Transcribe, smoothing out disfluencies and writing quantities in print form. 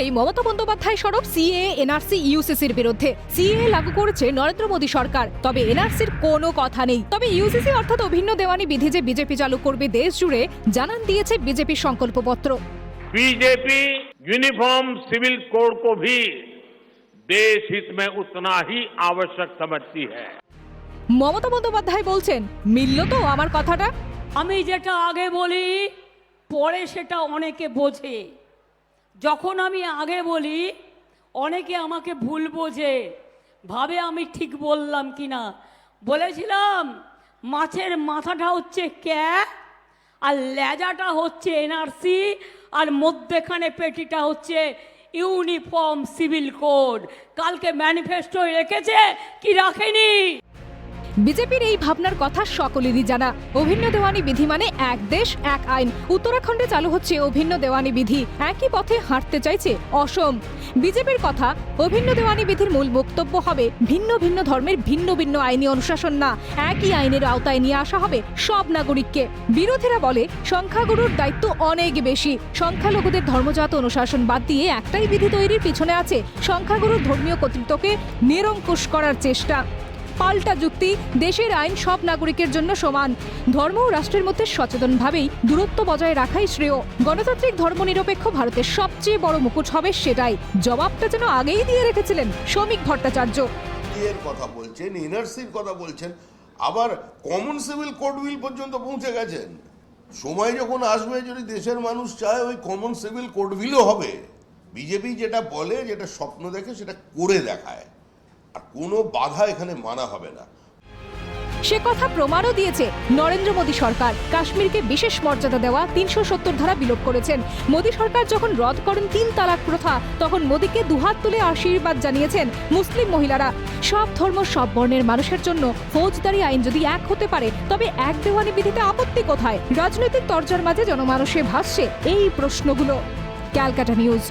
জুড়েই মমতা বন্দ্যোপাধ্যায় সরব CA, NRC, ইউসিসির বিরুদ্ধে। সিএ লাগু করেছে নরেন্দ্র মোদী সরকার, তবে এনআরসির কোনো কথা নেই। তবে ইউসিসি অর্থাৎ অভিন্ন দেওয়ানি বিধি যে বিজেপি চালু করবে দেশ জুড়ে, জানান দিয়েছে বিজেপির সংকল্পপত্র। बीजेपी यूनिफॉर्म सिविल कोड को भी देश हित में उतना ही आवश्यक समझती है। মমতা বন্দ্যোপাধ্যায় বলছেন, মিলল তো আমার কথাটা? আমি যেটা আগে বলি পরে সেটা অনেকে বোঝে। যখন আমি আগে বলি অনেকে আমাকে ভুল বোঝে, ভাবে আমি ঠিক বললাম কিনা। বলেছিলাম মাছের মাথাটা হচ্ছে ক্যাপ আর লেজাটা হচ্ছে এনআরসি আর মধ্যেখানে পেটিটা হচ্ছে ইউনিফর্ম সিভিল কোড। কালকে ম্যানিফেস্টোয় রেখেছে কি রাখেনি? বিজেপির এই ভাবনার কথা সকলেরই জানা। অভিন্ন দেওয়ানি বিধি মানে এক দেশ এক আইন। উত্তরাখণ্ডে চালু হচ্ছে অভিন্ন দেওয়ানি বিধি, একই পথে হাঁটতে চাইছে অসম। বিজেপির কথা, অভিন্ন দেওয়ানি বিধির মূল বক্তব্য হবে ভিন্ন ভিন্ন ধর্মের ভিন্ন ভিন্ন আইনি অনুশাসন না, একই আইনের আওতায় নিয়ে আসা হবে সব নাগরিককে। বিরোধীরা বলে সংখ্যাগুরুর দায়িত্ব অনেক বেশি। সংখ্যালঘুদের ধর্মজাত অনুশাসন বাদ দিয়ে একটাই বিধি তৈরির পিছনে আছে সংখ্যাগুরুর ধর্মীয় কর্তৃত্বকে নিরঙ্কুশ করার চেষ্টা। পাল্টা যুক্তি, দেশের আইন সব নাগরিকের জন্য সমান। ধর্ম ও রাষ্ট্রের মধ্যে সচেতনভাবেই দূরত্ব বজায় রাখাই শ্রেয়। গণতান্ত্রিক ধর্মনিরপেক্ষ ভারতের সবচেয়ে বড় মুকুট হবে সেটাই। জবাবটা যেন আগেই দিয়ে রেখেছিলেন শ্রমিক ভট্টাচার্য। এর কথা বলছেন, এনআরসির কথা বলছেন, আবার কমন সিভিল কোড বিল পর্যন্ত পৌঁছে গেছেন। সময় যখন আসবে, যদি দেশের মানুষ চায়, ওই কমন সিভিল কোড বিলও হবে। বিজেপি যেটা বলে, যেটা স্বপ্ন দেখে, সেটা করে দেখায়, আর কোনো বাধা এখানে মানা হবে না। সে কথা প্রমাণও দিয়েছে নরেন্দ্র মোদী সরকার। কাশ্মীরকে বিশেষ মর্যাদা দেওয়া ৩৭০ ধারা বিলোপ করেছেন। মোদী সরকার যখন রদ করেন ৩ তালাক প্রথা, তখন মোদীকে দুহাত তুলে আশীর্বাদ জানিয়েছেন মুসলিম মহিলারা। সব ধর্ম সব বর্ণের মানুষের জন্য ফৌজদারি আইন যদি এক হতে পারে, তবে এক দেওয়ানি বিধিতে আপত্তি কোথায়? রাজনৈতিক তরজার মাঝে জনমানসে ভাসছে এই প্রশ্নগুলো। ক্যালকাটা নিউজ।